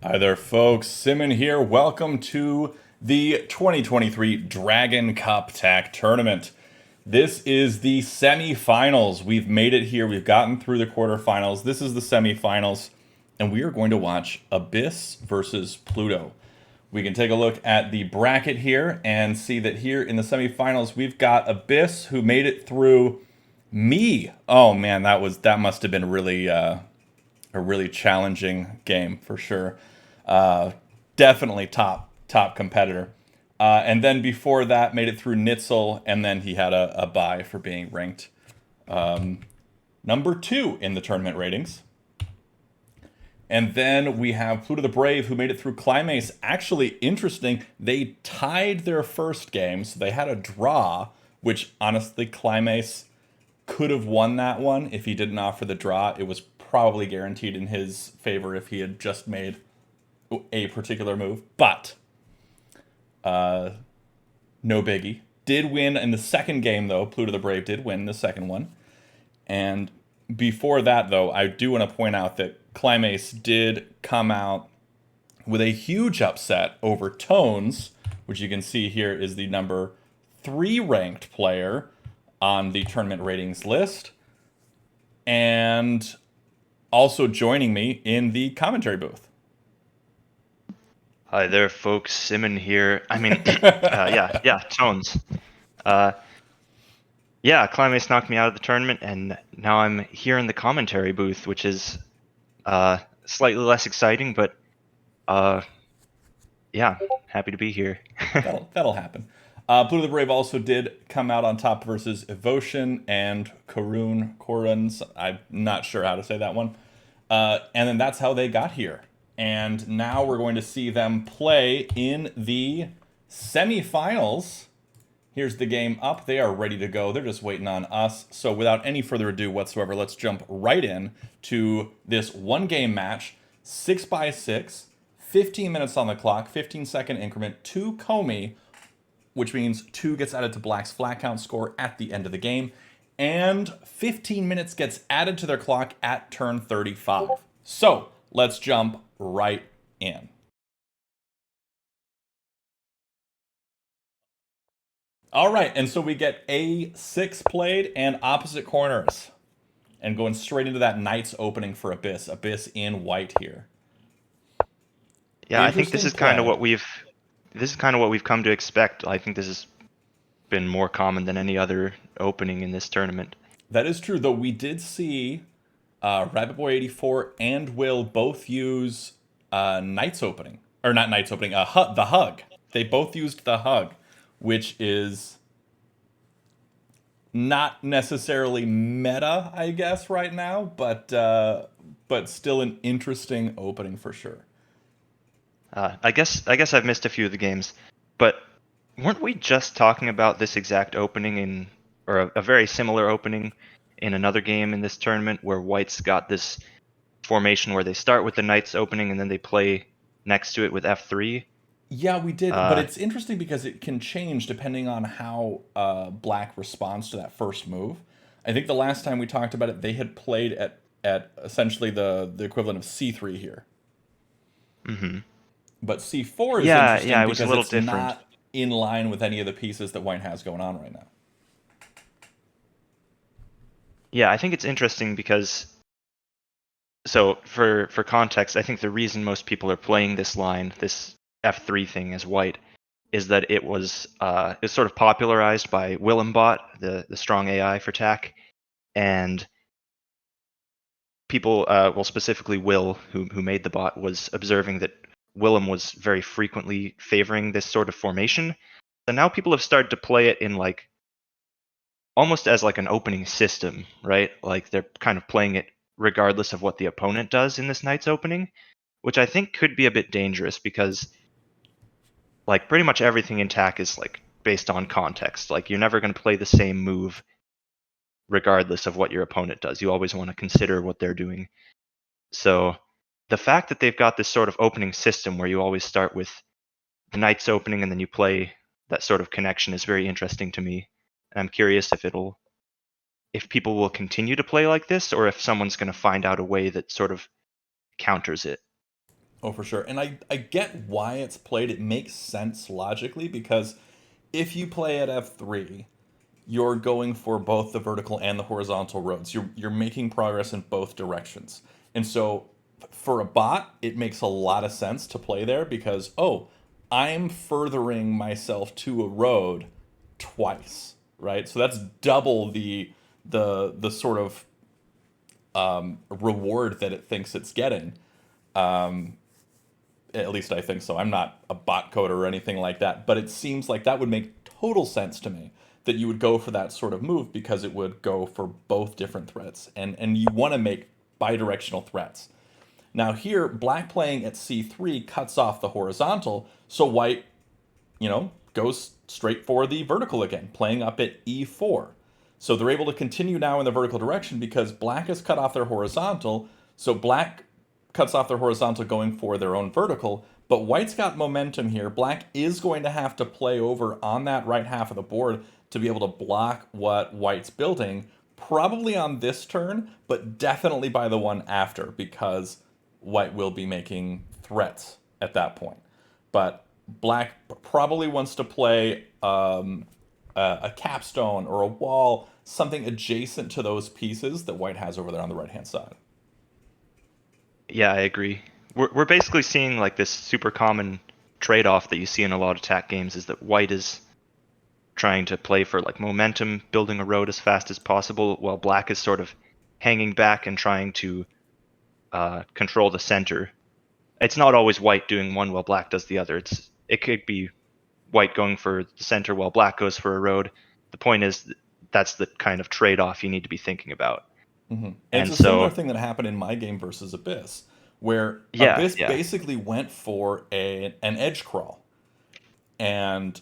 Hi there, folks. Simon here. Welcome to the 2023 Dragon Cup TAC Tournament. This is the semifinals. We've made it here. We've gotten through the quarterfinals. This is the semifinals, and we are going to watch Abyss versus Pluto. We can take a look at the bracket here and see that here in the semifinals, we've got Abyss, who made it through me. Oh man, that must have been a really challenging game for sure. Uh, Definitely top competitor. And then before that, made it through Nitzel, and then he had a bye for being ranked number 2 in the tournament ratings. And then we have PlutoTheBrave, who made it through Climace. Actually, interesting, they tied their first game, so they had a draw, which honestly, Climace could have won that one if he didn't offer the draw. It was probably guaranteed in his favor if he had just made a particular move. But no biggie. Did win in the second game, though. PlutoTheBrave did win the second one. And before that, though, I do want to point out that Climace did come out with a huge upset over Tones, which you can see here is the number 3 ranked player on the tournament ratings list. And also joining me in the commentary booth. Hi there, folks. Simon here. Yeah, Tones. Uh, yeah, Climax knocked me out of the tournament, and now I'm here in the commentary booth, which is slightly less exciting, but uh, yeah, happy to be here. That'll happen. PlutoTheBrave also did come out on top versus Evotion and Koruns. I'm not sure how to say that one. And then that's how they got here. And now we're going to see them play in the semifinals. Here's the game up. They are ready to go. They're just waiting on us. So without any further ado whatsoever, let's jump right in to this one game match, 6x6, 15 minutes on the clock, 15-second increment, 2 komi, which means 2 gets added to Black's flat count score at the end of the game, and 15 minutes gets added to their clock at turn 35. So let's jump right in. All right, and so we get A6 played and opposite corners. And going straight into that Knights opening for Abyss. Abyss in white here. Yeah, I think Interesting play. this is kind of what we've come to expect. I think this has been more common than any other opening in this tournament. That is true, though we did see Rabbit Boy 84 and Will both use Knights opening. Or not Knights opening, the hug. They both used the hug, which is not necessarily meta, I guess, right now, but still an interesting opening for sure. I guess I've missed a few of the games, but weren't we just talking about this exact opening or a very similar opening in another game in this tournament where White's got this formation where they start with the Knights opening and then they play next to it with F3? Yeah, we did, but Uh, it's interesting because it can change depending on how Black responds to that first move. I think the last time we talked about it, they had played at essentially the equivalent of C3 here. mhm. But C4 is Yeah, interesting it was a because little it's different. not in line with any of the pieces that White has going on right now. Yeah, I think it's interesting because so for context, I think the reason most people are playing this line, this F3 thing as White, is that it's sort of popularized by Willembot, the strong AI for TAC, and people, well, specifically Will, who made the bot, was observing that Willem was very frequently favoring this sort of formation. So now people have started to play it in like almost as like an opening system, right? Like they're kind of playing it regardless of what the opponent does in this night's opening, which I think could be a bit dangerous because like pretty much everything in TAC is like based on context. Like you're never going to play the same move regardless of what your opponent does. You always want to consider what they're doing. So the fact that they've got this sort of opening system where you always start with the night's opening and then you play that sort of connection is very interesting to me. And I'm curious if people will continue to play like this or if someone's going to find out a way that sort of counters it. Oh, for sure. And I get why it's played. It makes sense logically because if you play at f3, you're going for both the vertical and the horizontal roads. You're making progress in both directions. And so for a bot, it makes a lot of sense to play there because oh, I'm furthering myself to a road twice, right? So that's double the sort of reward that it thinks it's getting. At least I think so. I'm not a bot coder or anything like that, but it seems like that would make total sense to me that you would go for that sort of move because it would go for both different threats, and you want to make bidirectional threats. Now here, black playing at c3 cuts off the horizontal, so white, goes straight for the vertical again, playing up at e4. So they're able to continue now in the vertical direction because black has cut off their horizontal. So black cuts off their horizontal going for their own vertical, but white's got momentum here. Black is going to have to play over on that right half of the board to be able to block what white's building, probably on this turn, but definitely by the one after because white will be making threats at that point. But black probably wants to play a capstone or a wall, something adjacent to those pieces that white has over there on the right hand side. Yeah, I agree. We're basically seeing like this super common trade-off that you see in a lot of attack games is that white is trying to play for like momentum, building a road as fast as possible, while black is sort of hanging back and trying to control the center. It's not always white doing one while black does the other. It could be white going for the center while black goes for a road. The point is that's the kind of trade-off you need to be thinking about. And it's And a similar so, thing that happened in my game versus Abyss, where yeah, Abyss yeah, basically went for an edge crawl, and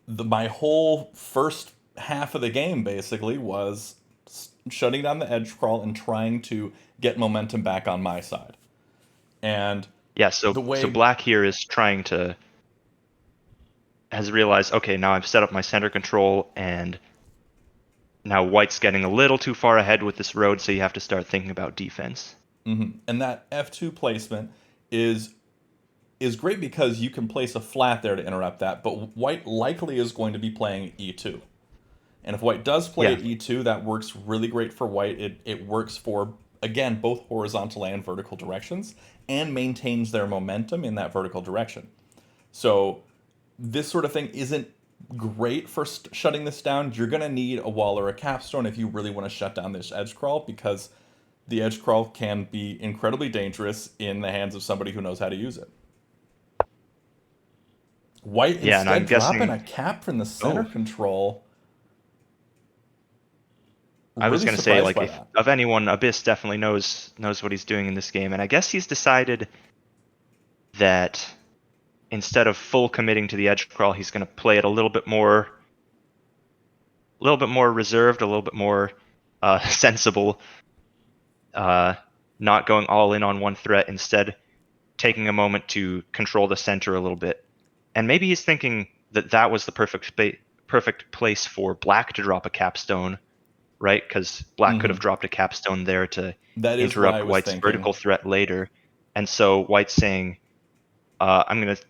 my whole first half of the game basically was shutting down the edge crawl and trying to get momentum back on my side. And yeah. So the so way, black here is trying to has realized, okay, now I've set up my center control, and now white's getting a little too far ahead with this road, so you have to start thinking about defense. and that f2 placement is is great because you can place a flat there to interrupt that, but white likely is going to be playing e2. And if white does play Yeah, at e2, that works really great for white. It works for, again, both horizontal and vertical directions and maintains their momentum in that vertical direction. So this sort of thing isn't great for shutting this down. You're going to need a wall or a capstone if you really want to shut down this edge crawl because the edge crawl can be incredibly dangerous in the hands of somebody who knows how to use it. White yeah, and I'm instead dropping guessing. a cap from the center Oh, control. I was Really gonna say, surprised like, by if that. of anyone, Abyss definitely knows what he's doing in this game, and I guess he's decided that instead of full committing to the edge crawl, he's gonna play it a little bit more reserved, a little bit more sensible, uh, not going all in on one threat, instead taking a moment to control the center a little bit. And maybe he's thinking that that was the perfect place for black to drop a capstone, right? Because black could have dropped a capstone there to That is what I interrupt was white's vertical thinking. threat later. And so white's saying, I'm going to,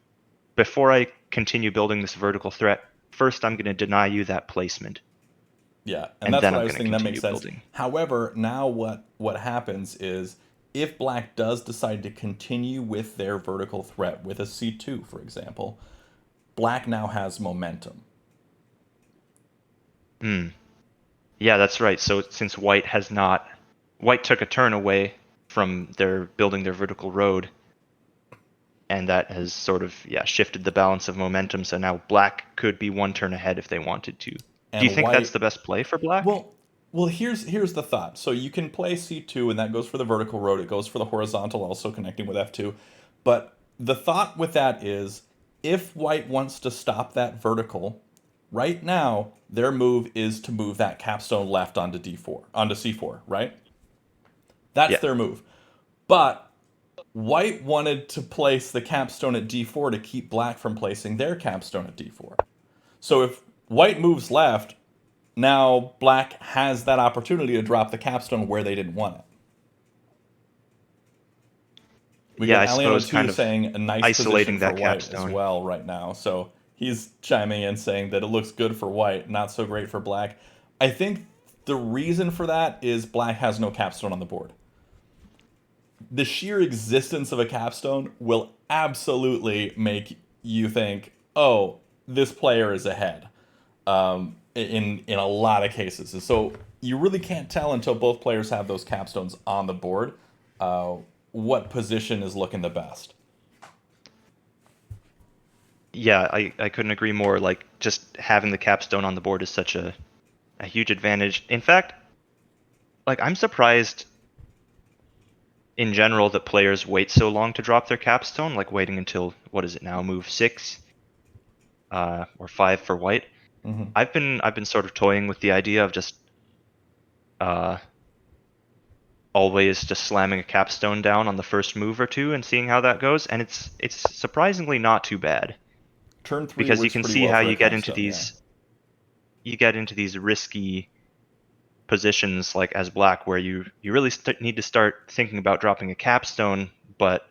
before I continue building this vertical threat, first I'm going to deny you that placement, Yeah, and and that's then what I'm I was going to thinking. That makes continue sense. building. However, now what happens is if black does decide to continue with their vertical threat with a c2, for example, black now has momentum. Hmm. Yeah, that's right. So since white took a turn away from their building their vertical road, and that has sort of shifted the balance of momentum. So now black could be one turn ahead if they wanted to. Do you And think that's white, the best play for black? well, here's the thought. So you can play c2, and that goes for the vertical road. It goes for the horizontal, also connecting with f2. But the thought with that is, if white wants to stop that vertical, right now their move is to move that capstone left onto d4, onto c4, right? That's Yeah. their move. But white wanted to place the capstone at d4 to keep black from placing their capstone at d4. So if white moves left, now black has that opportunity to drop the capstone where they didn't want it. We Yeah, got I Alieno suppose 2 kind of saying a nice position isolating for that white as capstone. well right now. So he's chiming in saying that it looks good for white, not so great for black. I think the reason for that is black has no capstone on the board. The sheer existence of a capstone will absolutely make you think, oh, this player is ahead in a lot of cases. And so you really can't tell until both players have those capstones on the board uh, what position is looking the best. Yeah, I couldn't agree more. Like just having the capstone on the board is such a huge advantage. In fact, like I'm surprised in general that players wait so long to drop their capstone, like waiting until what is it now, move 6 or 5 for white. Mm-hmm. I've been sort of toying with the idea of just uh, always just slamming a capstone down on the first move or two and seeing how that goes, and it's surprisingly not too bad Turn 3 because you works can pretty see well how for a capstone, yeah. you get into these risky positions like as black where you really need to start thinking about dropping a capstone, but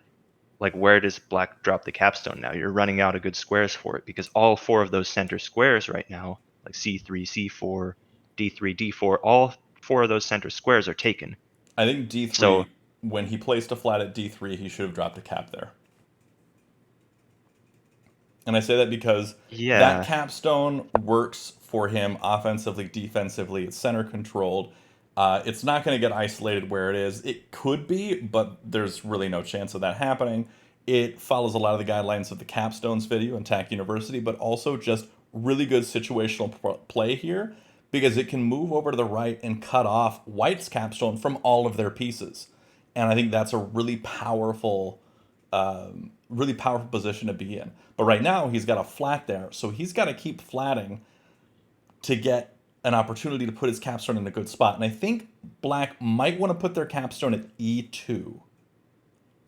like where does black drop the capstone now? You're running out of good squares for it because all 4 of those center squares right now, like c3, c4, d3, d4, all 4 of those center squares are taken. I think So D3, when he placed a flat at D3, he should have dropped a cap there. And I say that because that yeah, capstone works for him offensively, defensively. It's center controlled. It's not going to get isolated where it is. It could be, but there's really no chance of that happening. It follows a lot of the guidelines of the capstones video in TAC University, but also just really good situational play here because it can move over to the right and cut off White's capstone from all of their pieces. And I think that's a really powerful position to be in. But right now, he's got a flat there, so he's got to keep flatting to get an opportunity to put his capstone in a good spot. And I think black might want to put their capstone at E2.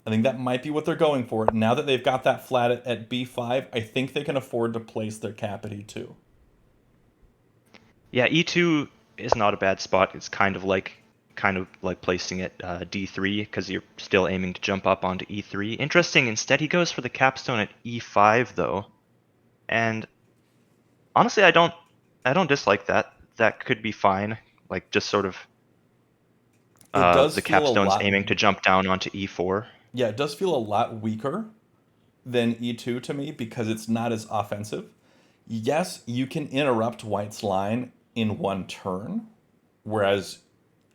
I think that might be what they're going for. Now that they've got that flat at B5, I think they can afford to place their cap at E2. yeah, e2 is not a bad spot. It's kind of like placing it d3 because you're still aiming to jump up onto e3. Interesting. Instead, he goes for the capstone at e5 though, and honestly, I don't dislike that. That could be fine. Like just sort of It does the feel a capstone's lot, aiming to jump down onto e4. yeah, it does feel a lot weaker than E2 to me because it's not as offensive. Yes, you can interrupt White's line in one turn, whereas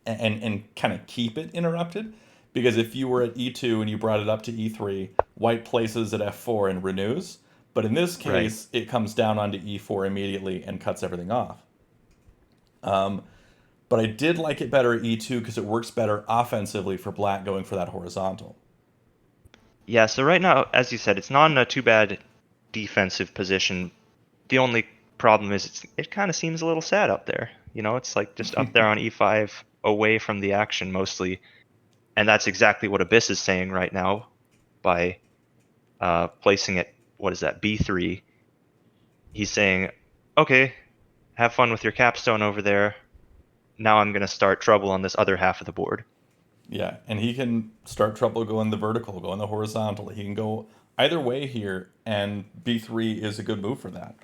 and kind of keep it interrupted. Because if you were at E2 and you brought it up to E3, White places at F4 and renews. But in this Right. case, it comes down onto E4 immediately and cuts everything off. But I did like it better at E2 because it works better offensively for Black going for that horizontal. Yeah. So right now, as you said, it's not in a too bad defensive position. The only problem is it kind of seems a little sad up there. You know, it's like just up there on e5, away from the action mostly, and that's exactly what Abyss is saying right now by placing it. What is that? b3. He's saying, okay, have fun with your capstone over there. Now I'm gonna start trouble on this other half of the board. Yeah, and he can start trouble going the vertical, going the horizontal. He can go either way here, and B3 is a good move for that.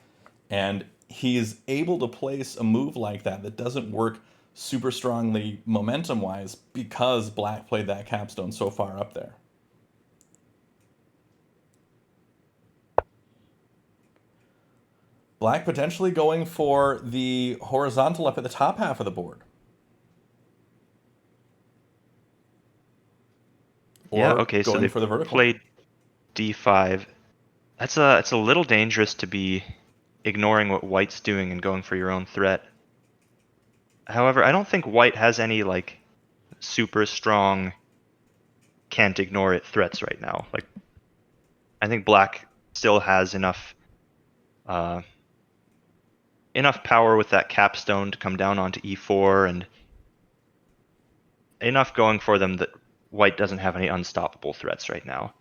And he's able to place a move like that that doesn't work super strongly momentum wise because Black played that capstone so far up there. Black potentially going for the horizontal up at the top half of the board, Yeah. or Okay. So going they for the vertical. played d5. It's a little dangerous to be ignoring what White's doing and going for your own threat. However, I don't think White has any like super strong can't ignore it threats right now. Like I think Black still has uh, enough power with that capstone to come down onto e4 and enough going for them that White doesn't have any unstoppable threats right now.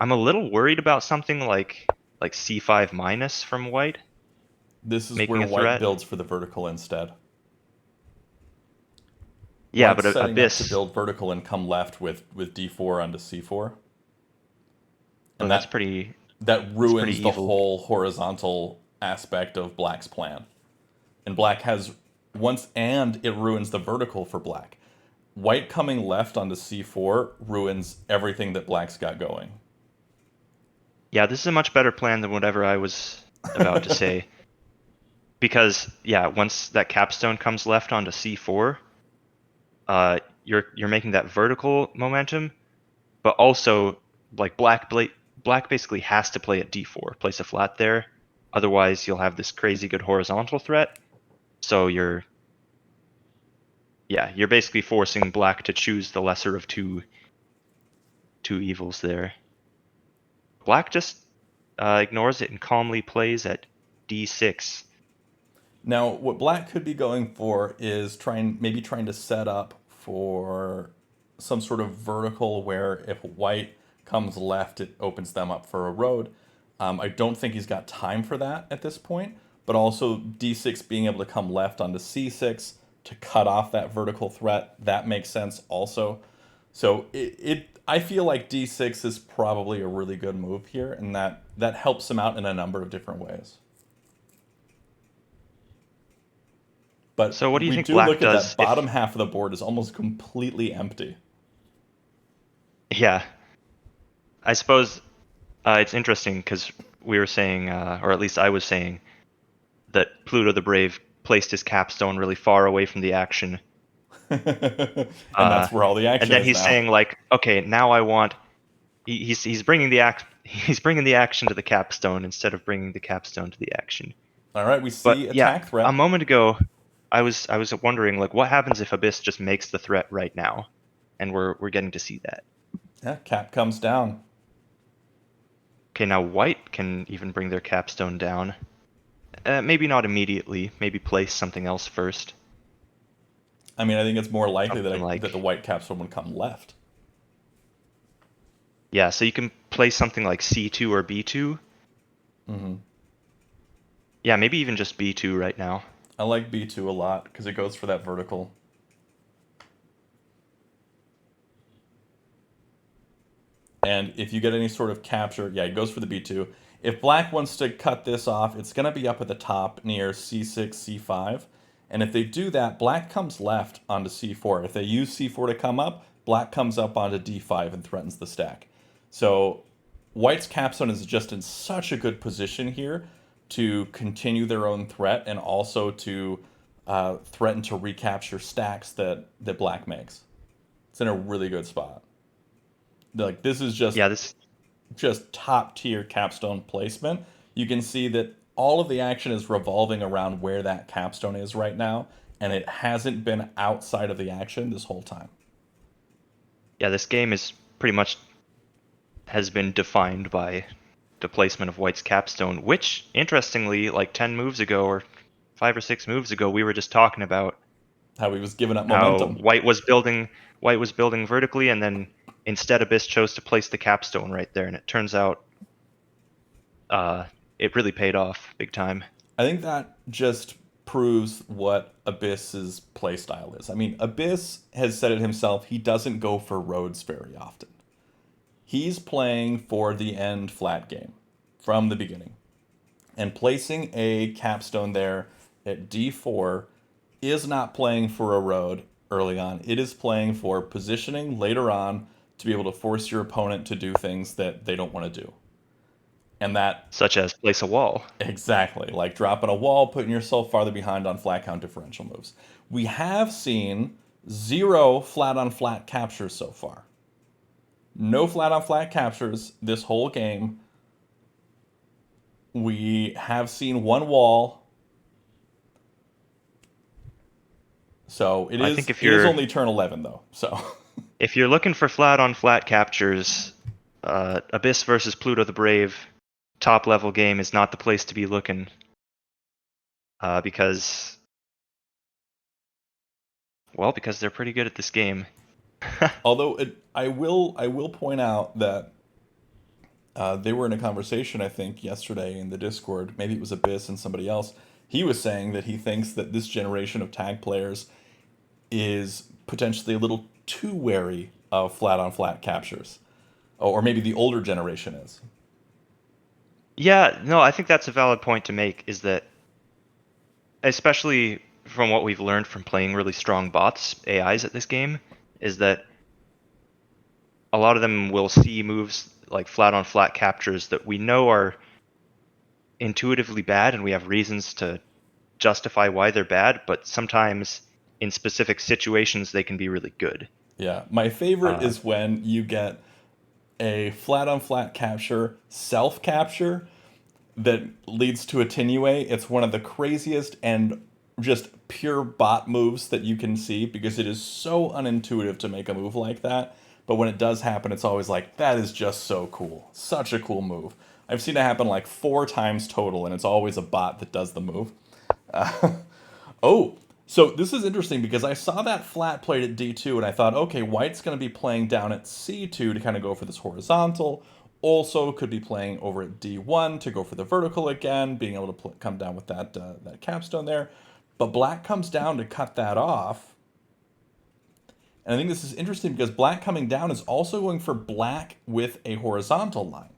I'm a little worried about something like c5 minus from White This is making where a White threat. builds for the vertical instead. Yeah, White's but setting up to Abyss. build vertical and come left with d4 onto c4. And Oh, that that's pretty ruins the evil. whole horizontal aspect of Black's plan. And Black has once, and it ruins the vertical for Black. White coming left onto c4 ruins everything that Black's got going. Yeah, this is a much better plan than whatever I was about to say. Because yeah, once that capstone comes left onto c4, you're making that vertical momentum, but also like black basically has to play at d4, place a flat there. Otherwise, you'll have this crazy good horizontal threat. So you're basically forcing black to choose the lesser of two evils there. Black just ignores it and calmly plays at d6. Now, what Black could be going for is maybe trying to set up for some sort of vertical where if White comes left, it opens them up for a road. I don't think he's got time for that at this point, but also d6 being able to come left onto c6 to cut off that vertical threat, that makes sense also. So I feel like d6 is probably a really good move here, and that helps him out in a number of different ways. But So what do you we think do black look at that does bottom if half of the board is almost completely empty. yeah, I suppose it's interesting because we were saying, or at least I was saying, that Pluto the Brave placed his capstone really far away from the action. And Uh, that's where all the and action then is he's now. saying like, okay, now I want. He's bringing the he's bringing the action to the capstone instead of bringing the capstone to the action. All right, we But see yeah, attack a threat. moment ago, I was wondering like, what happens if Abyss just makes the threat right now, and we're getting to see that. Yeah, cap comes down. Okay, now White can even bring their capstone down. Maybe not immediately. Maybe place something else first. I mean, I think it's more likely Something that the like white capstone would come left. yeah. So you can place something like C2 or B2. Hmm. Yeah, maybe even just B2 right now. I like b2 a lot because it goes for that vertical. And if you get any sort of capture, yeah, it goes for the b2. If Black wants to cut this off, it's going to be up at the top near c6, c5. And if they do that, Black comes left onto c4. If they use c4 to come up, Black comes up onto d5 and threatens the stack. So White's capstone is just in such a good position here to continue their own threat and also to threaten to recapture stacks that Black makes. It's in a really good spot. Like this is Yeah, this just top tier capstone placement. You can see that all of the action is revolving around where that capstone is right now, and it hasn't been outside of the action this whole time. this game is pretty much has been defined by the placement of White's capstone, which interestingly, like 10 moves ago or 5 or 6 moves ago, we were just talking about How he was giving up how momentum. White was building vertically, and then instead Abyss chose to place the capstone right there, and it turns out uh, it really paid off big time. I think that just proves what Abyss's playstyle is. I mean, Abyss has said it himself, he doesn't go for roads very often. He's playing for the end flat game from the beginning. And placing a capstone there at d4 is not playing for a road early on. It is playing for positioning later on to be able to force your opponent to do things that they don't want to do. And that Such as place a wall. exactly, like dropping a wall, putting yourself farther behind on flat count differential moves. We have seen zero flat on flat captures so far. No flat on flat captures this whole game. We have seen one wall. So I think it is only turn 11 though. So if you're looking for flat on flat captures, Abyss versus Pluto the Brave top level game is not the place to be looking, because because they're pretty good at this game. although I will point out that they were in a conversation I think yesterday in the Discord. Maybe it was Abyss and somebody else. He was saying that he thinks that this generation of tag players is potentially a little too wary of flat on flat captures. Oh, or maybe the older generation is. Yeah, no, I think that's a valid point to make, is that especially from what we've learned from playing really strong bots, AIs at this game, is that a lot of them will see moves like flat on flat captures that we know are intuitively bad and we have reasons to justify why they're bad, but sometimes in specific situations they can be really good. Yeah, my favorite Uh, is when you get a flat on flat capture, self capture that leads to attenuate. It's one of the craziest and just pure bot moves that you can see because it is so unintuitive to make a move like that. But when it does happen, it's always like, that is just so cool. Such a cool move. I've seen it happen like 4 times total, and it's always a bot that does the move. Oh, so this is interesting because I saw that flat played at D2 and I thought, okay, white's going to be playing down at C2 to kind of go for this horizontal. Also, could be playing over at D1 to go for the vertical again, being able to come down with that capstone there. But black comes down to cut that off. And I think this is interesting because black coming down is also going for black with a horizontal line.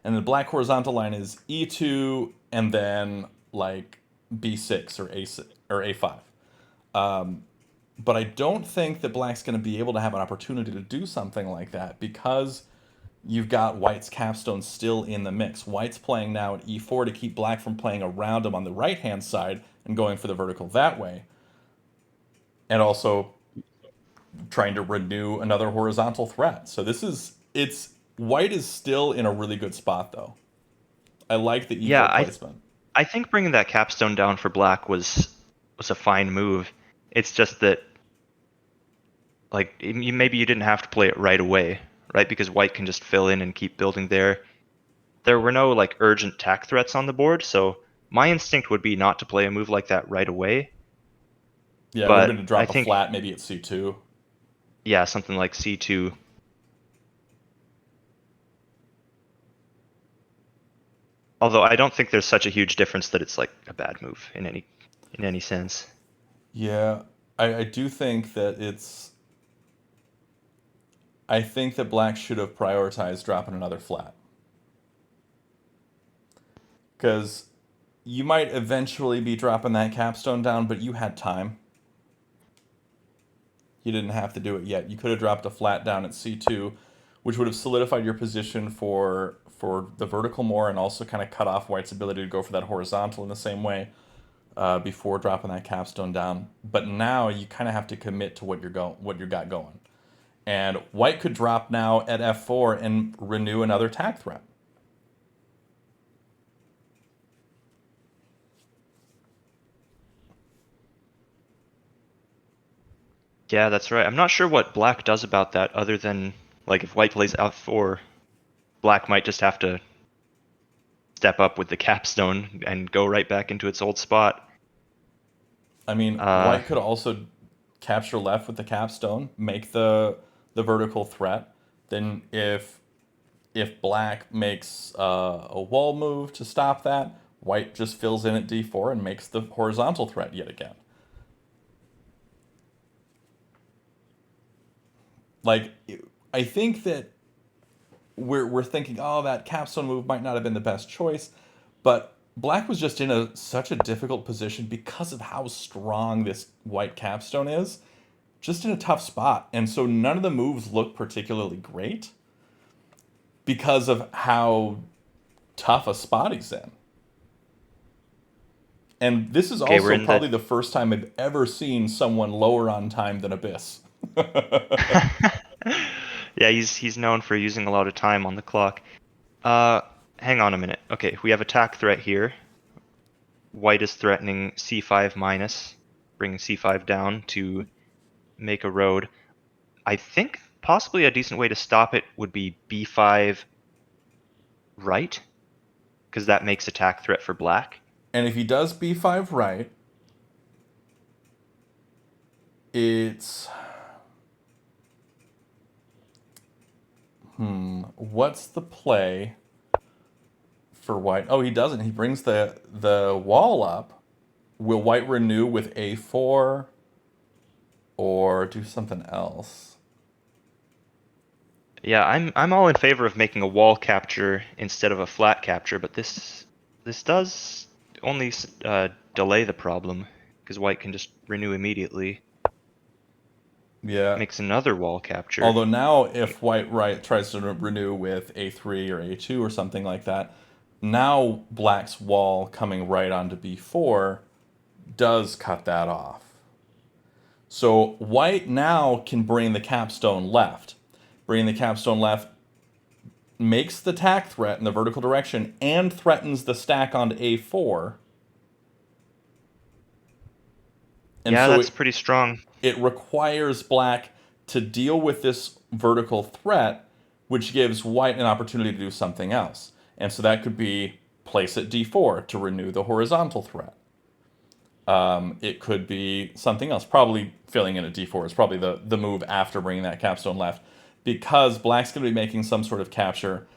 And the black horizontal line is E2 and then like B6 or A6 or A5. But I don't think that black's going to be able to have an opportunity to do something like that because you've got white's capstone still in the mix. White's playing now at E4 to keep black from playing around him on the right hand side and going for the vertical that way. And also trying to renew another horizontal threat. So this is it's white is still in a really good spot though. I like the yeah, E4 placement. I think bringing that capstone down for black was a fine move. It's just that like maybe you didn't have to play it right away, right? Because white can just fill in and keep building there. There were no like urgent tack threats on the board, so my instinct would be not to play a move like that right away. Yeah, it would have been But to I drop a think flat maybe at C2. yeah, something like C2. Although I don't think there's such a huge difference that it's like a bad move in any sense. Yeah, I do think that I think that black should have prioritized dropping another flat. Because you might eventually be dropping that capstone down, but you had time. You didn't have to do it yet. You could have dropped a flat down at C2, which would have solidified your position for the vertical more and also kind of cut off white's ability to go for that horizontal in the same way before dropping that capstone down. But now you kind of have to commit to what you got going. And white could drop now at F4 and renew another tack threat. Yeah, that's right. I'm not sure what black does about that other than like if white plays F4, black might just have to step up with the capstone and go right back into its old spot. I mean, Uh, white could also capture left with the capstone, make the vertical threat. Then if black makes a wall move to stop that, white just fills in at d4 and makes the horizontal threat yet again. Like, I think that we're thinking, oh, that capstone move might not have been the best choice, but black was just in such a difficult position because of how strong this white capstone is, just in a tough spot, and so none of the moves look particularly great because of how tough a spot he's in. And this is okay, we're also in the probably the first time I've ever seen someone lower on time than Abyss. Yeah, he's known for using a lot of time on the clock. Uh, hang on a minute. Okay, we have attack threat here. White is threatening C5 minus, bringing C5 down to make a road. I think possibly a decent way to stop it would be B5 right, because that makes attack threat for black. And if he does b5 right, it's what's the play for white? Oh, he doesn't. He brings the wall up. Will white renew with a4 or do something else? Yeah, I'm all in favor of making a wall capture instead of a flat capture, but this does only delay the problem because white can just renew immediately. Yeah. Makes another wall capture. Although now, if white right tries to renew with a3 or a2 or something like that, now black's wall coming right onto b4 does cut that off. So white now can bring the capstone left. Bringing the capstone left makes the tack threat in the vertical direction and threatens the stack onto a4. And Yeah, so that's pretty strong. it requires black to deal with this vertical threat, which gives white an opportunity to do something else. And so that could be place at d4 to renew the horizontal threat. It could be something else. Probably filling in at d4 is probably the move after bringing that capstone left, because black's going to be making some sort of capture,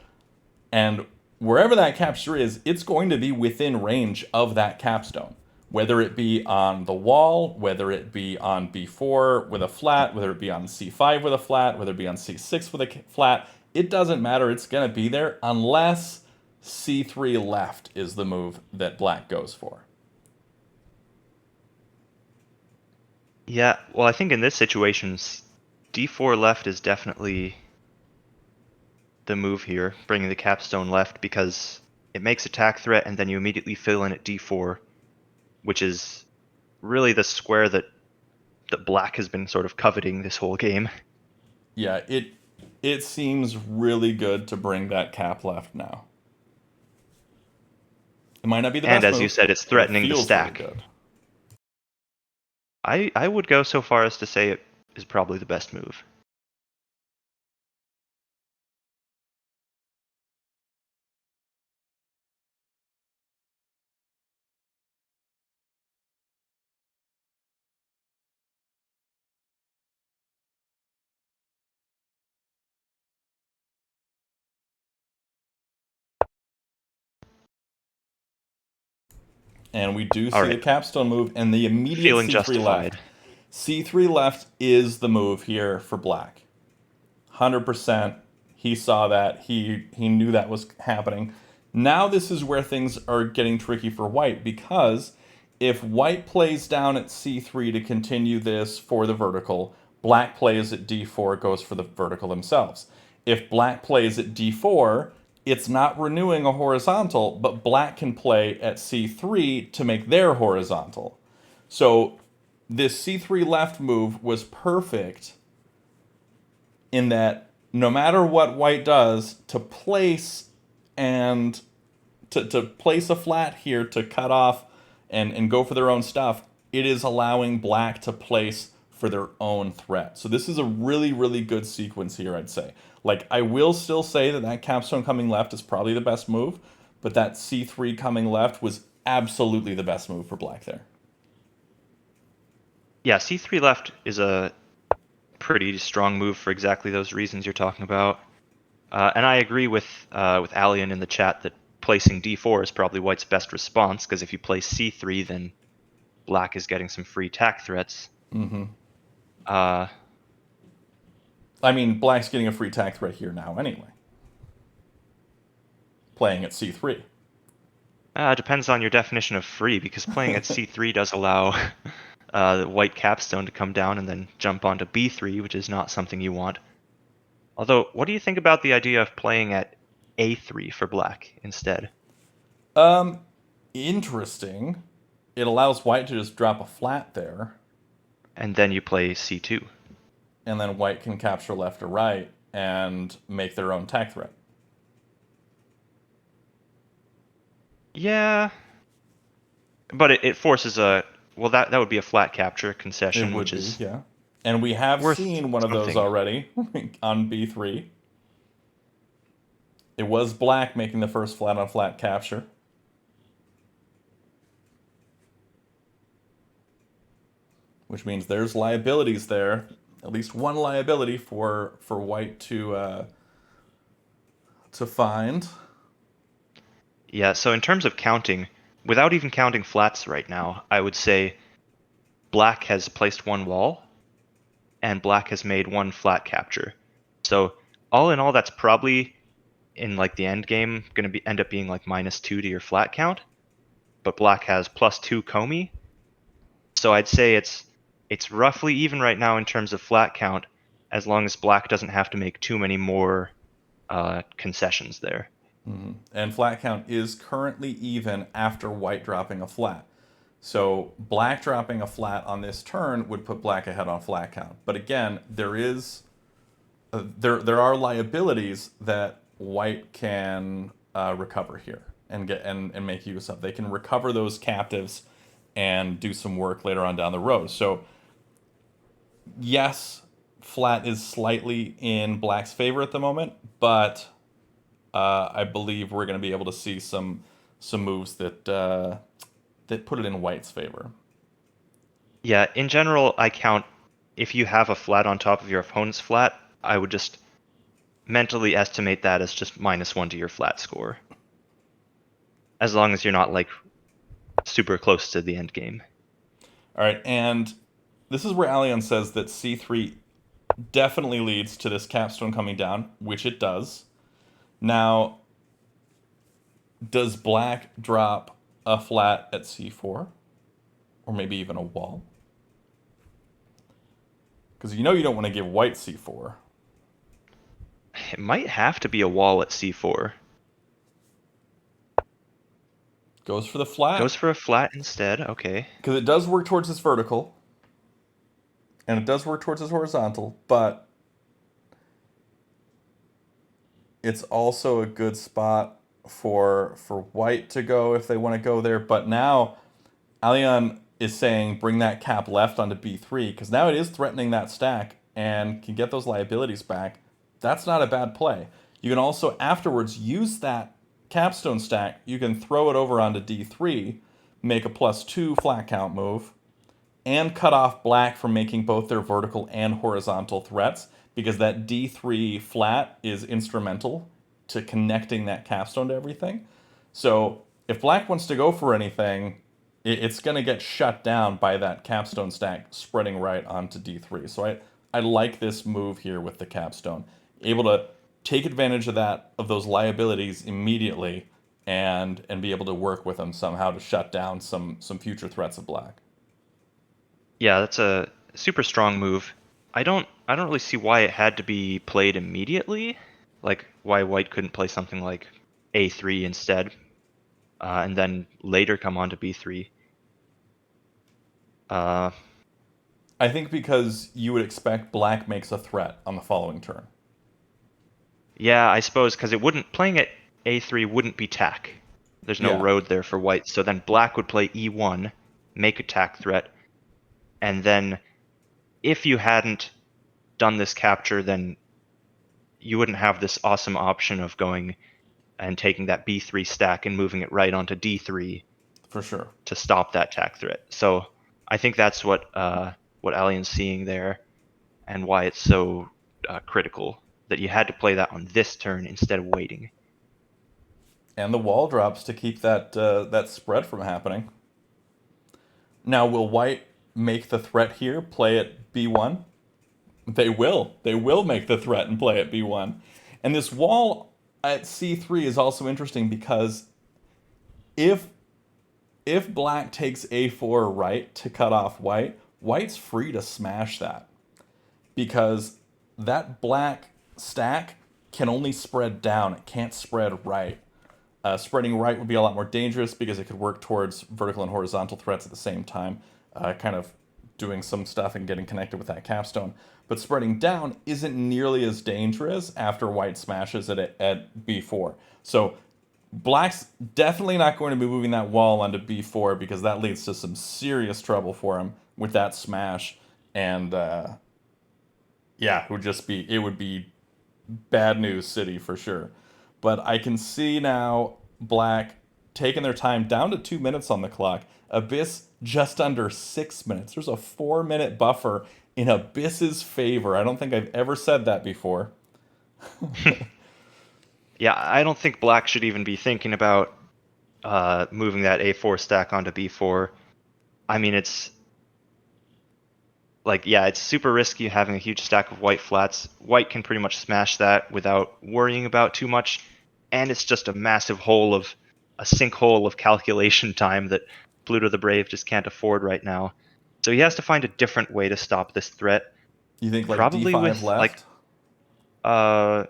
and wherever that capture is, it's going to be within range of that capstone. Whether it be on the wall, whether it be on b4 with a flat, whether it be on c5 with a flat, whether it be on c6 with a flat, it doesn't matter. It's going to be there unless c3 left is the move that black goes for. Yeah, well, I think in this situation, d4 left is definitely the move here, bringing the capstone left because it makes attack threat and then you immediately fill in at d4, which is really the square that black has been sort of coveting this whole game. Yeah, it seems really good to bring that cap left now. It might not be the And best as you move, said, it's but it threatening the feels really stack. good. I would go so far as to say it is probably the best move. And we do All see the right, capstone move and the immediate feeling c3 left. justified. c3 left is the move here for black. 100%. He saw that. He knew that was happening. Now this is where things are getting tricky for white, because if white plays down at c3 to continue this for the vertical, black plays at d4, goes for the vertical themselves. If black plays at d4, it's not renewing a horizontal, but black can play at c3 to make their horizontal. So this c3 left move was perfect in that no matter what white does to place and to place a flat here to cut off and go for their own stuff, it is allowing black to place for their own threat. So this is a really, really good sequence here, I'd say. Like, I will still say that that capstone coming left is probably the best move, but that c3 coming left was absolutely the best move for black there. Yeah, c3 left is a pretty strong move for exactly those reasons you're talking about. And I agree with Alien in the chat that placing d4 is probably white's best response, because if you place c3, then black is getting some free tack threats. Mm-hmm. Uh, I mean, black's getting a free tack threat here now anyway, playing at c3. depends on your definition of free, because playing at c3 does allow the white capstone to come down and then jump onto b3, which is not something you want. Although, what do you think about the idea of playing at a3 for black instead? Interesting. It allows white to just drop a flat there, And then you play c2. and then white can capture left or right and make their own tack threat. Yeah, but it forces a well that would be a flat capture It concession, would which be, is yeah. And we have worth seen one of those something. already on b3. It was black making the first flat on flat capture. Which means there's liabilities there. At least one liability for white to find. Yeah, so in terms of counting, without even counting flats right now, I would say black has placed one wall and black has made one flat capture. So all in all, that's probably in like the end game going to be end up being like -2 to your flat count. But black has +2 komi, so I'd say it's roughly even right now in terms of flat count, as long as black doesn't have to make too many more concessions there. And flat count is currently even after white dropping a flat. So black dropping a flat on this turn would put black ahead on flat count. But again, there are liabilities that white can recover here and get and make use of. They can recover those captives and do some work later on down the road. So yes, flat is slightly in black's favor at the moment, but I believe we're going to be able to see some moves that put it in white's favor. Yeah, in general, I count if you have a flat on top of your opponent's flat, I would just mentally estimate that as just -1 to your flat score, as long as you're not like super close to the end game. All right, and this is where Allian says that c3 definitely leads to this capstone coming down, which it does. Now, does black drop a flat at c4? Or maybe even a wall? Because you know you don't want to give white c4. It might have to be a wall at c4. Goes for the flat. Goes for a flat instead. Okay. Because it does work towards his vertical. And it does work towards his horizontal. But it's also a good spot for white to go if they want to go there. But now Allian is saying bring that cap left onto b3 because now it is threatening that stack and can get those liabilities back. That's not a bad play. You can also afterwards use that capstone stack. You can throw it over onto d3, make a +2 flat count move, and cut off black from making both their vertical and horizontal threats because that d3 flat is instrumental to connecting that capstone to everything. So if black wants to go for anything, it's going to get shut down by that capstone stack spreading right onto d3. So I like this move here with the capstone, able to take advantage of those liabilities immediately and be able to work with them somehow to shut down some future threats of black. Yeah, that's a super strong move. I don't really see why it had to be played immediately. Like why white couldn't play something like a3 instead, and then later come on to b3. Uh, I think because you would expect black makes a threat on the following turn. yeah, I suppose because it wouldn't playing at a3 wouldn't be tack. There's no Yeah, road there for white. So then black would play e1, make a tack threat, and then if you hadn't done this capture, then you wouldn't have this awesome option of going and taking that b3 stack and moving it right onto d3 for sure. to stop that tack threat. So I think that's what Alien's seeing there, and why it's so critical that you had to play that on this turn instead of waiting. And the wall drops to keep that spread from happening. Now, will white make the threat here? Play at b1? They will. They will make the threat and play at b1. And this wall at c3 is also interesting because if if black takes a4 right to cut off white, white's free to smash that because that black stack can only spread down. It can't spread right. Spreading right would be a lot more dangerous because it could work towards vertical and horizontal threats at the same time, kind of doing some stuff and getting connected with that capstone. But spreading down isn't nearly as dangerous after white smashes it at b4. So black's definitely not going to be moving that wall onto b4 because that leads to some serious trouble for him with that smash. And yeah, it would be bad news city for sure. But I can see now black taking their time down to 2 minutes on the clock. Abyss just under 6 minutes. There's a 4 minute buffer in Abyss's favor. I don't think I've ever said that before. Yeah, I don't think black should even be thinking about moving that a4 stack onto b4. I mean, Like, yeah, it's super risky having a huge stack of white flats. White can pretty much smash that without worrying about too much, and it's just a massive a sinkhole of calculation time that Pluto the Brave just can't afford right now. So he has to find a different way to stop this threat. You think like Probably d5 with like, left? uh,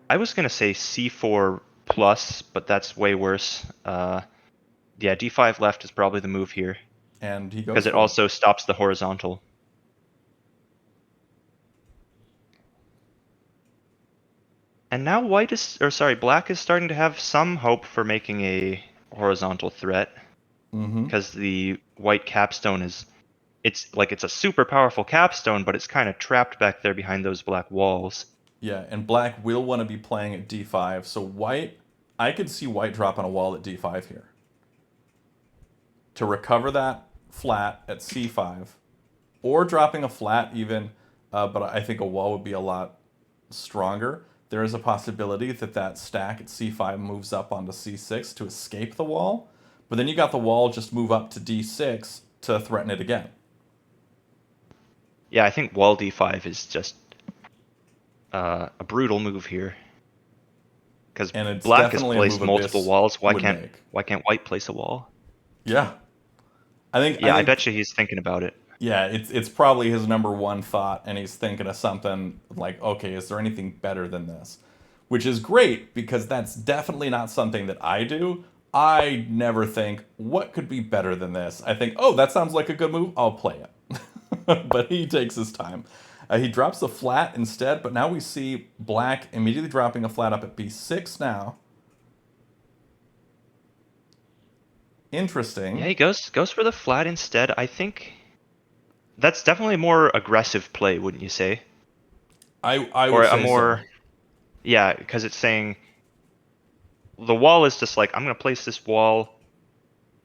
I was gonna say C4 plus, but that's way worse. Yeah, D5 left is probably the move here And he because goes it for it. also stops the horizontal. And now black is starting to have some hope for making a horizontal threat Mm-hmm. because the white capstone it's a super powerful capstone, but it's kind of trapped back there behind those black walls. Yeah, and black will want to be playing at d5. So white, I could see white dropping a wall at d5 here to recover that flat at c5, or dropping a flat even. But I think a wall would be a lot stronger. There is a possibility that that stack at c5 moves up onto c6 to escape the wall, but then you got the wall just move up to d6 to threaten it again. Yeah, I think wall D5 is just a brutal move here because And it's black has definitely a placed move multiple Abyss walls. would make. Why can't white place a wall? Yeah. I Yeah, I think bet you he's thinking about it. yeah, it's probably his number one thought, and he's thinking of something like, okay, is there anything better than this? Which is great because that's definitely not something that I do. I never think, what could be better than this? I think, oh, that sounds like a good move. I'll play it. But he takes his time. He drops the flat instead, but now we see black immediately dropping a flat up at b6 now. Yeah, Interesting. he goes for the flat instead. I think that's definitely a more aggressive play, wouldn't you say? I Or would a say so. more yeah, because it's saying the wall is just like I'm gonna place this wall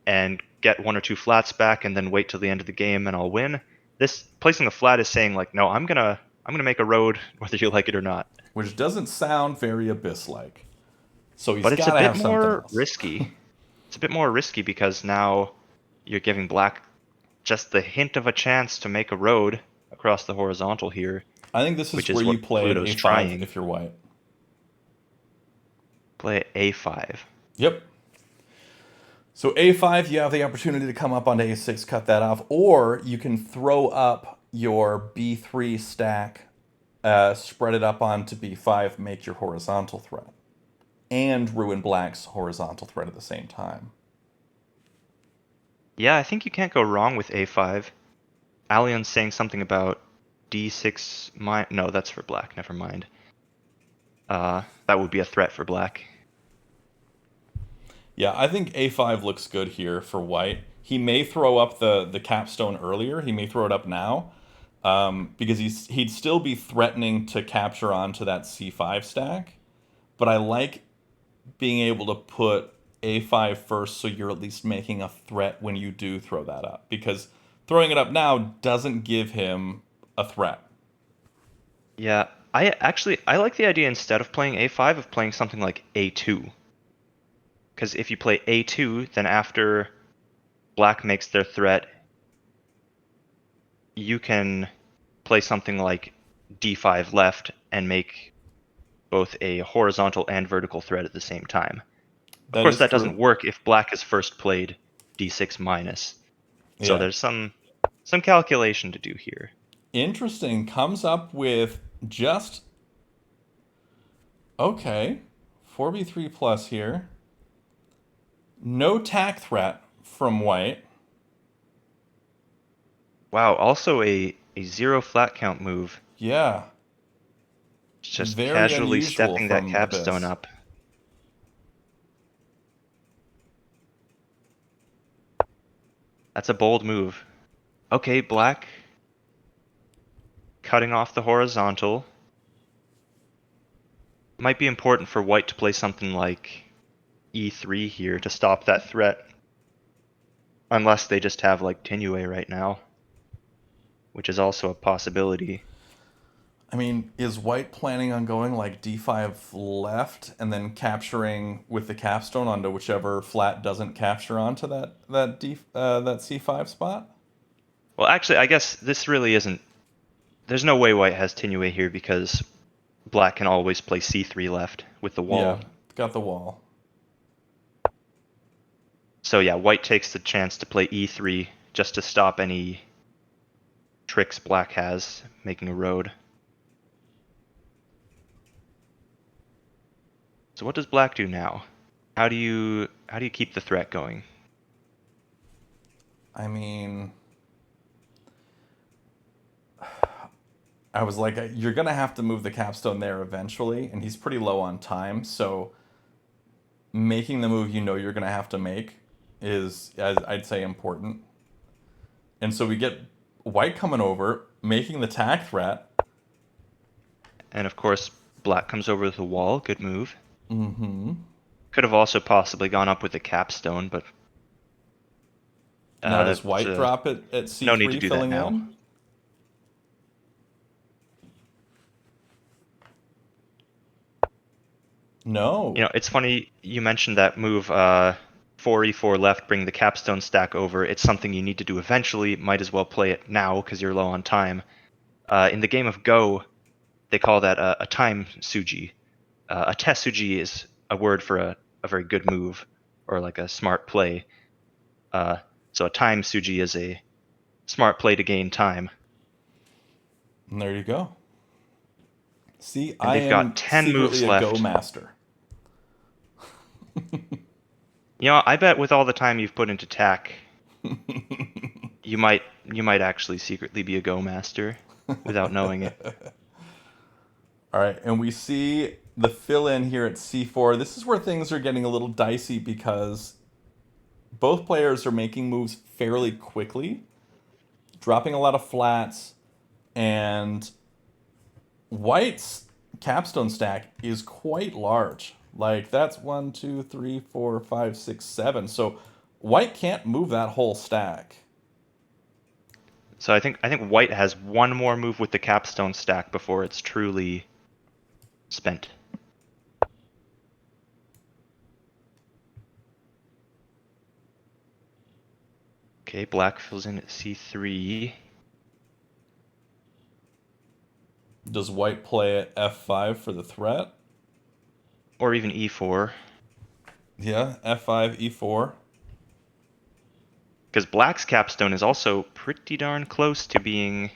and get one or two flats back and then wait till the end of the game and I'll win. This placing a flat is saying like, no, I'm gonna make a road whether you like it or not. Which doesn't sound very Abyss like. So he's But it's a got to bit have something more else. risky. It's a bit more risky because now you're giving black just the hint of a chance to make a road across the horizontal here, I think this which is where is you what play at Pluto's a5 trying. if you're white. Play at a5. Yep. So a5, you have the opportunity to come up onto a6, cut that off, or you can throw up your b3 stack, spread it up onto b5, make your horizontal threat, and ruin black's horizontal threat at the same time. Yeah, I think you can't go wrong with a5. Alion's saying something about d6 no, that's for black, never mind. That would be a threat for black. Yeah, I think a5 looks good here for white. He may throw up the capstone earlier. He may throw it up now, because he'd still be threatening to capture onto that c5 stack. But I like being able to put a5 first, so you're at least making a threat when you do throw that up. Because throwing it up now doesn't give him a threat. Yeah, I like the idea instead of playing a5 of playing something like a2. Because if you play a2, then after black makes their threat, you can play something like d5 left and make both a horizontal and vertical threat at the same time. Of That course, is that true. doesn't work if black has first played d6 minus. So Yeah. there's some calculation to do here. Interesting. Comes up with just okay. 4b3 plus here. No tack threat from white. Wow, also a zero flat count move. Yeah. Just Very casually unusual stepping that from capstone Abyss. up. That's a bold move. Okay, black cutting off the horizontal. Might be important for white to play something like e3 here to stop that threat. Unless they just have like Tinue right now, which is also a possibility. I mean, is white planning on going like d5 left and then capturing with the capstone onto whichever flat doesn't capture onto that c5 spot? Well, actually, I guess this really isn't. There's no way white has Tinue here because black can always play c3 left with the wall. Yeah, got the wall. So yeah, white takes the chance to play e3 just to stop any tricks black has making a road. So what does black do now? How do you keep the threat going? I mean, I was like, you're gonna have to move the capstone there eventually, and he's pretty low on time, so making the move you know you're gonna have to make is, as I'd say, important. And so we get white coming over, making the tag threat. And of course, black comes over to the wall. Good move. Mm-hmm. Could have also possibly gone up with the capstone, but Now does it's, white drop it at no need to c3, do that filling now. in? No. It's funny you mentioned that move 4e4 left, bring the capstone stack over. It's something you need to do eventually. Might as well play it now because you're low on time. In the game of Go, they call that a time suji. A tesuji is a word for a very good move or like a smart play. So a time suji is a smart play to gain time. And there you go. See, And I they've got am 10 moves secretly a Go left. master. I bet with all the time you've put into tack, you might actually secretly be a Go master without knowing it. All right, and we see the fill in here at c4. This is where things are getting a little dicey because both players are making moves fairly quickly, dropping a lot of flats, and white's capstone stack is quite large. Like that's 1, 2, 3, 4, 5, 6, 7. So white can't move that whole stack. So I think white has one more move with the capstone stack before it's truly spent. Okay, black fills in at c3. Does white play at f5 for the threat? Or even e4. Yeah, f5, e4. Because black's capstone is also pretty darn close to being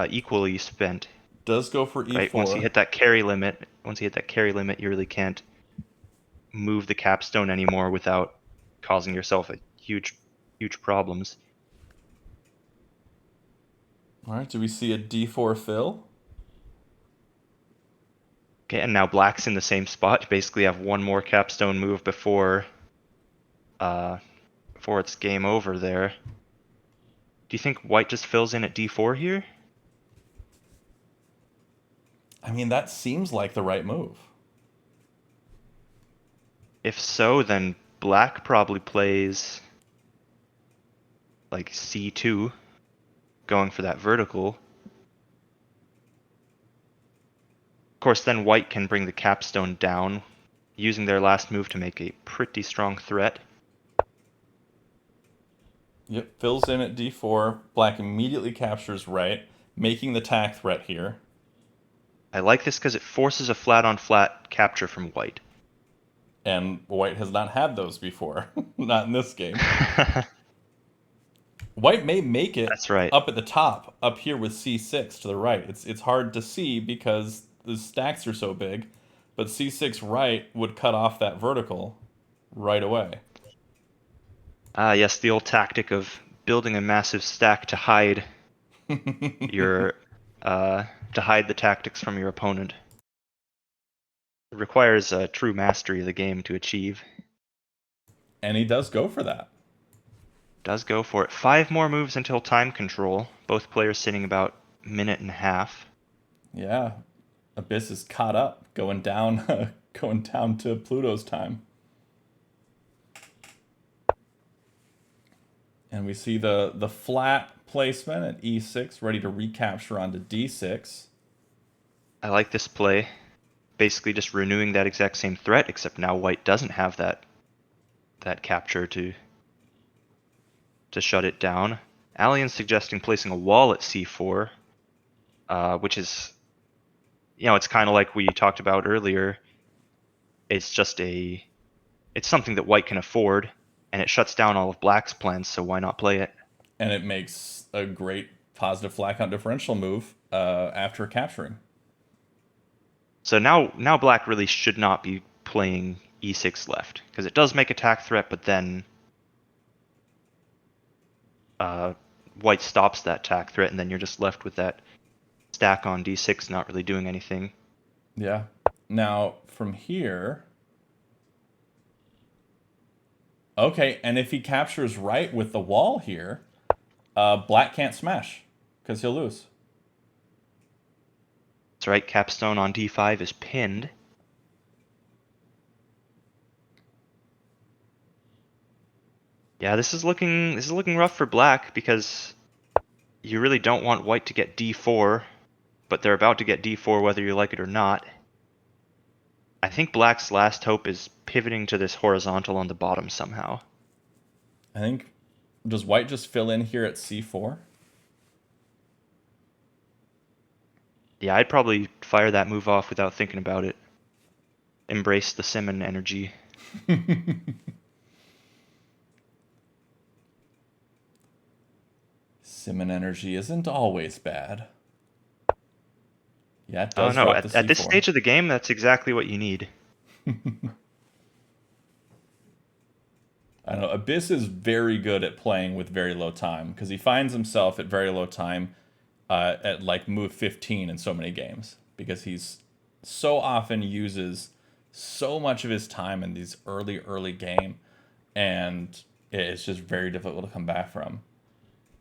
equally spent. Does go for Right? Once you e4. hit that carry limit, you really can't move the capstone anymore without causing yourself a huge problems. All right, do we see a d4 fill? Okay, and now black's in the same spot. You basically have one more capstone move uh, before it's game over there. Do you think white just fills in at d4 here? I mean, that seems like the right move. If so, then black probably plays like c2, going for that vertical. Of course, then white can bring the capstone down, using their last move to make a pretty strong threat. Yep, fills in at d4. Black immediately captures right, making the tack threat here. I like this because it forces a flat-on-flat capture from white. And white has not had those before. Not in this game. White may make it That's right. up at the top, up here with c6 to the right. It's hard to see because the stacks are so big, but c6 right would cut off that vertical right away. Ah, yes, the old tactic of building a massive stack to hide your to hide the tactics from your opponent. It requires a true mastery of the game to achieve. And he does go for that. Does go for it. 5 more moves until time control. Both players sitting about a minute and a half. Yeah, Abyss is caught up, going down, going down to Pluto's time. And we see the flat placement at e6, ready to recapture onto d6. I like this play. Basically just renewing that exact same threat, except now white doesn't have that capture to shut it down. Alien's suggesting placing a wall at c4, which is, it's kind of like we talked about earlier. It's something that white can afford, and it shuts down all of black's plans, so why not play it? And it makes a great positive flag count differential move after capturing. So now black really should not be playing e6 left, because it does make attack threat, but then white stops that attack threat, and then you're just left with that stack on d6 not really doing anything. Yeah. Now, from here... Okay, and if he captures right with the wall here, black can't smash, because he'll lose. That's right, capstone on d5 is pinned. Yeah, this is looking rough for black, because you really don't want white to get d4, but they're about to get d4 whether you like it or not. I think black's last hope is pivoting to this horizontal on the bottom somehow. I think... Does white just fill in here at c4? Yeah, I'd probably fire that move off without thinking about it. Embrace the Simon energy. Simon energy isn't always bad. Yeah, it Oh does no, drop the at this c4. stage of the game, that's exactly what you need. I don't know. Abyss is very good at playing with very low time because he finds himself at very low time at like move 15 in so many games because he's so often uses so much of his time in these early game, and it's just very difficult to come back from.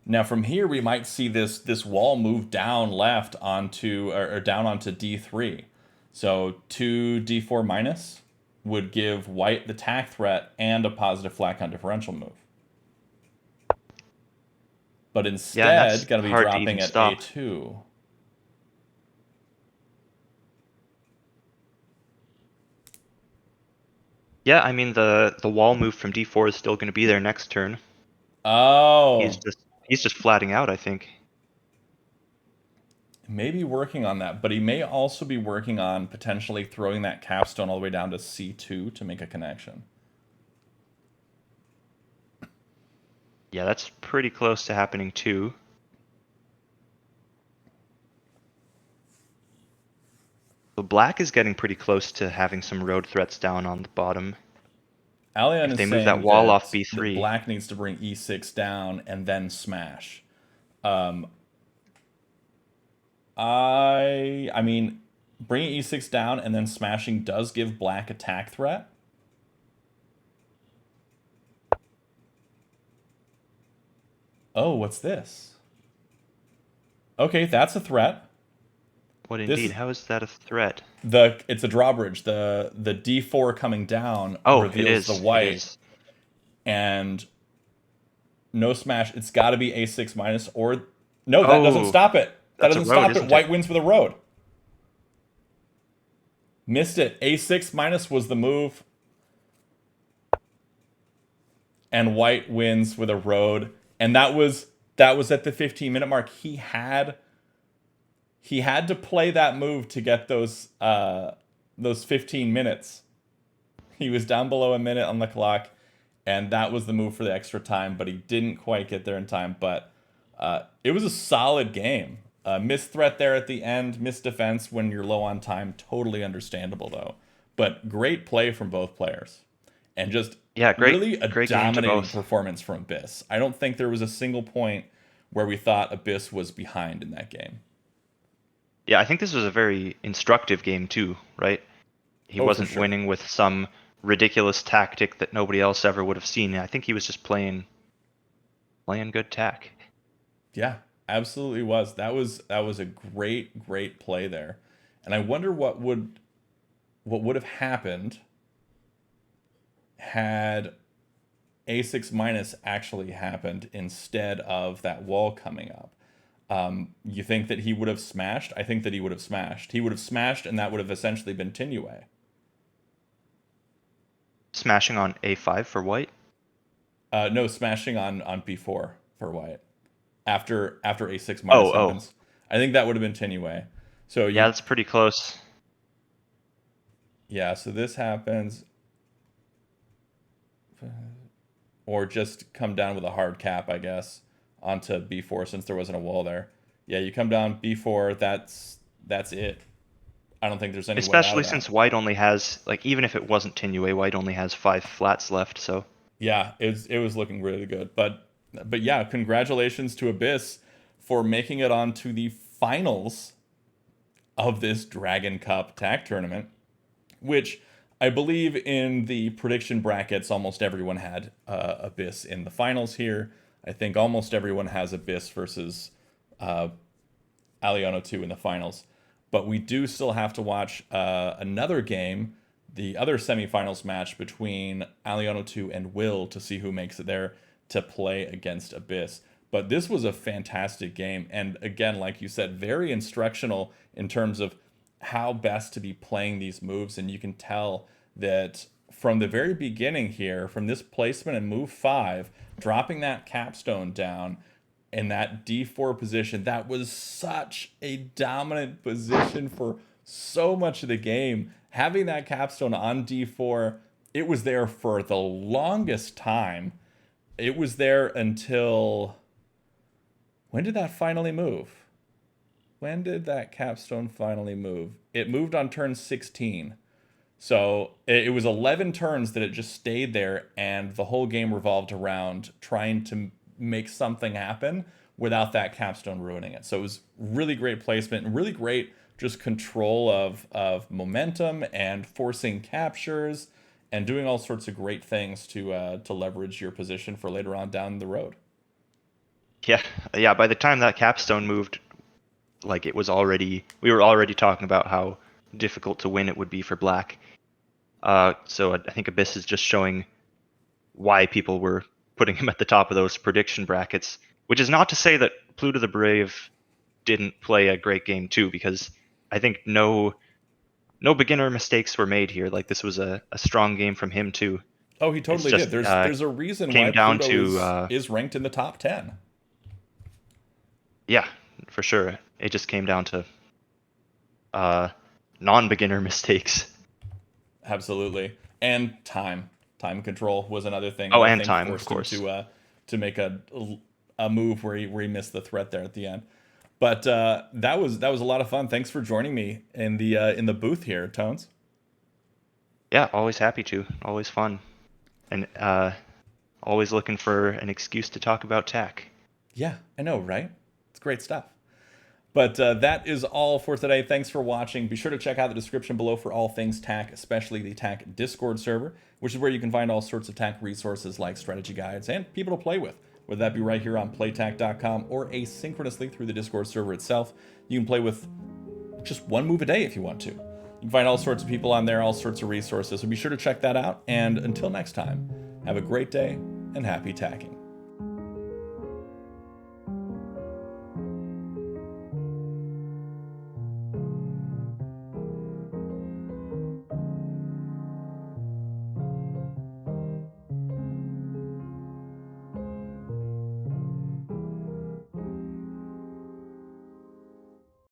Now from here we might see this wall move down left onto or down onto d3. So 2 d4 minus would give white the tack threat and a positive flag on differential move. But Yeah, and that's instead going to be hard to dropping even at stop. a2. Yeah, I mean the wall move from d4 is still going to be there next turn. He's Oh, just he's just flatting out, I think. maybe working on that, but he may also be working on potentially throwing that capstone all the way down to c2 to make a connection. Yeah, that's pretty close to happening too. So black is getting pretty close to having some road threats down on the bottom. Alian If is they move that saying wall off that b3. black needs to bring e6 down and then smash. Um, I mean, bringing e6 down and then smashing does give black attack threat. Oh, what's this? Okay, that's a threat. What This indeed? is How is that a threat? it's a drawbridge. The d4 coming down Oh, it reveals the is. It white is. and no smash. It's got to be a6 minus or no, that doesn't Oh, stop it. That that's a doesn't road, stop it. isn't it? White wins with a road. Missed it. A6 minus was the move. And white wins with a road. And that was at the 15-minute mark. He had to play that move to get those 15 minutes. He was down below a minute on the clock, and that was the move for the extra time, but he didn't quite get there in time. But it was a solid game. Missed threat there at the end, missed defense when you're low on time. Totally understandable, though. But great play from both players. And just Yeah, really a great game to dominating both. performance from Abyss. I don't think there was a single point where we thought Abyss was behind in that game. Yeah, I think this was a very instructive game too, right? He Oh, for wasn't sure. winning with some ridiculous tactic that nobody else ever would have seen. I think he was just playing good tack. Yeah, absolutely was. That was a great play there. And I wonder what would have happened had a6 minus actually happened instead of that wall coming up. You think that he would have smashed? I think that he would have smashed. He would have smashed, and that would have essentially been Tinue. Smashing on a5 for white. No, smashing on b4 for white. after a6 Oh, minus oh, happens. I think that would have been Tinue. So yeah, you, that's pretty close. yeah. So this happens, or just come down with a hard cap, I guess, onto b4 since there wasn't a wall there. Yeah, you come down b4. That's it. I don't think there's any way out Especially of that. since white only has, like, even if it wasn't Tinue, white only has 5 flats left, so. Yeah, it was looking really good. But yeah, congratulations to Abyss for making it on to the finals of this Dragon Cup tag tournament, which I believe in the prediction brackets, almost everyone had Abyss in the finals here. I think almost everyone has Abyss versus uh, Aliano 2 in the finals. But we do still have to watch another game, the other semifinals match between Aliano 2 and Will to see who makes it there to play against Abyss. But this was a fantastic game. And again, like you said, very instructional in terms of how best to be playing these moves. And you can tell that from the very beginning here, from this placement in move 5, dropping that capstone down in that D4 position, that was such a dominant position for so much of the game. Having that capstone on D4, it was there for the longest time. It was there until, when did that finally move? When did that capstone finally move? It moved on turn 16. So it was 11 turns that it just stayed there, and the whole game revolved around trying to make something happen without that capstone ruining it. So it was really great placement and really great just control of momentum and forcing captures and doing all sorts of great things to leverage your position for later on down the road. Yeah, yeah, by the time that capstone moved, like, it was already, we were already talking about how difficult to win it would be for black. So I think Abyss is just showing why people were putting him at the top of those prediction brackets, which is not to say that PlutoTheBrave didn't play a great game too, because I think no beginner mistakes were made here. Like, this was a strong game from him too. Oh, he It's totally did. just There's a reason why came down Pluto to is ranked in the top 10. yeah, for sure. It just came down to uh, non-beginner mistakes. Absolutely. And time. Time control was another thing that Oh, I and think time, of forced him course. to make a move where he missed the threat there at the end. But that was a lot of fun. Thanks for joining me in the booth here, Tones. Yeah, always happy to. Always fun. And always looking for an excuse to talk about tech. Yeah, I know, right? It's great stuff. But that is all for today. Thanks for watching. Be sure to check out the description below for all things TAC, especially the TAC Discord server, which is where you can find all sorts of TAC resources like strategy guides and people to play with, whether that be right here on playtac.com or asynchronously through the Discord server itself. You can play with just one move a day if you want to. You can find all sorts of people on there, all sorts of resources. So be sure to check that out. And until next time, have a great day and happy tacking.